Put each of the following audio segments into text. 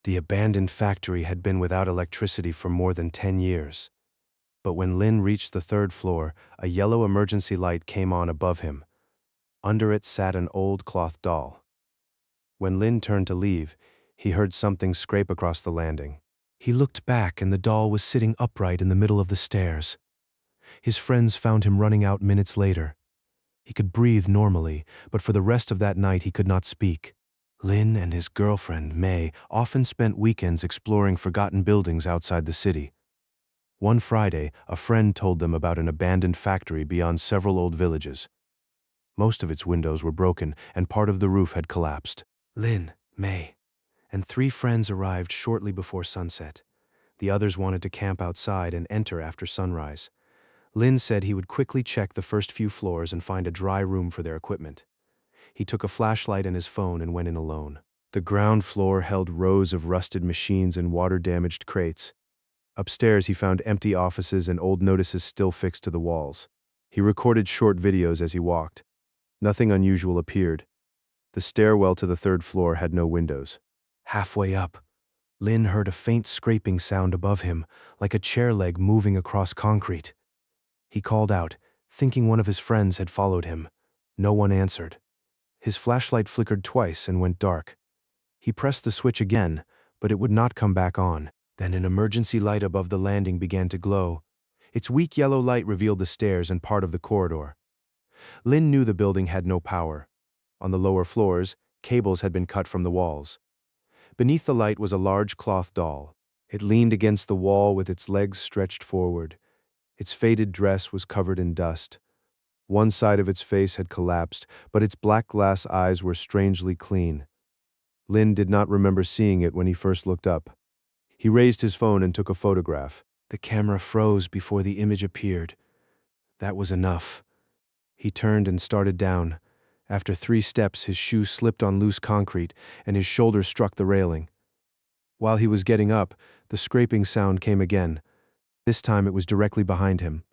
The abandoned factory had been without electricity for more than 10 years. But when Lin reached the third floor, a yellow emergency light came on above him. Under it sat an old cloth doll. When Lin turned to leave, he heard something scrape across the landing. He looked back and the doll was sitting upright in the middle of the stairs. His friends found him running out minutes later. He could breathe normally, but for the rest of that night he could not speak. Lin and his girlfriend, May, often spent weekends exploring forgotten buildings outside the city. One Friday, a friend told them about an abandoned factory beyond several old villages. Most of its windows were broken and part of the roof had collapsed. Lin, May, and 3 friends arrived shortly before sunset. The others wanted to camp outside and enter after sunrise. Lin said he would quickly check the first few floors and find a dry room for their equipment. He took a flashlight and his phone and went in alone. The ground floor held rows of rusted machines and water-damaged crates. Upstairs, he found empty offices and old notices still fixed to the walls. He recorded short videos as he walked. Nothing unusual appeared. The stairwell to the third floor had no windows. Halfway up, Lin heard a faint scraping sound above him, like a chair leg moving across concrete. He called out, thinking one of his friends had followed him. No one answered. His flashlight flickered twice and went dark. He pressed the switch again, but it would not come back on. Then an emergency light above the landing began to glow. Its weak yellow light revealed the stairs and part of the corridor. Lin knew the building had no power. On the lower floors, cables had been cut from the walls. Beneath the light was a large cloth doll. It leaned against the wall with its legs stretched forward. Its faded dress was covered in dust. One side of its face had collapsed, but its black glass eyes were strangely clean. Lin did not remember seeing it when he first looked up. He raised his phone and took a photograph. The camera froze before the image appeared. That was enough. He turned and started down. After 3 steps, his shoe slipped on loose concrete, and his shoulder struck the railing. While he was getting up, the scraping sound came again. This time it was directly behind him.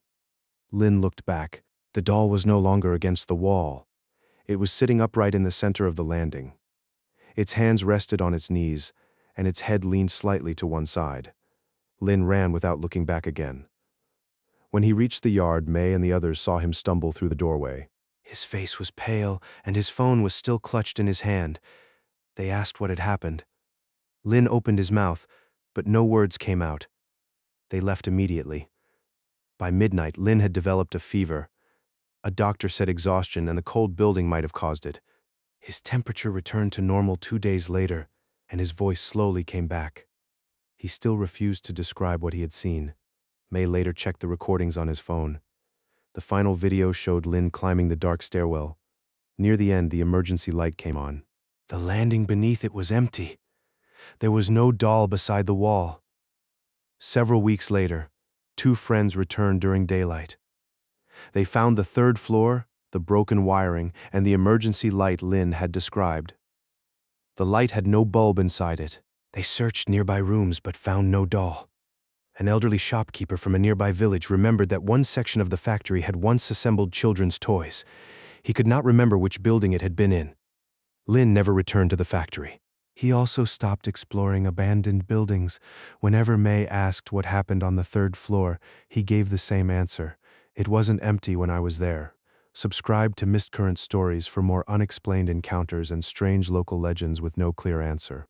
Lin looked back. The doll was no longer against the wall. It was sitting upright in the center of the landing. Its hands rested on its knees, and its head leaned slightly to one side. Lin ran without looking back again. When he reached the yard, May and the others saw him stumble through the doorway. His face was pale, and his phone was still clutched in his hand. They asked what had happened. Lin opened his mouth, but no words came out. They left immediately. By midnight, Lin had developed a fever. A doctor said exhaustion and the cold building might have caused it. His temperature returned to normal 2 days later, and his voice slowly came back. He still refused to describe what he had seen. May later checked the recordings on his phone. The final video showed Lin climbing the dark stairwell. Near the end, the emergency light came on. The landing beneath it was empty. There was no doll beside the wall. Several weeks later, 2 friends returned during daylight. They found the third floor, the broken wiring, and the emergency light Lin had described. The light had no bulb inside it. They searched nearby rooms but found no doll. An elderly shopkeeper from a nearby village remembered that one section of the factory had once assembled children's toys. He could not remember which building it had been in. Lin never returned to the factory. He also stopped exploring abandoned buildings. Whenever May asked what happened on the third floor, he gave the same answer. It wasn't empty when I was there. Subscribe to Mist Current Stories for more unexplained encounters and strange local legends with no clear answer.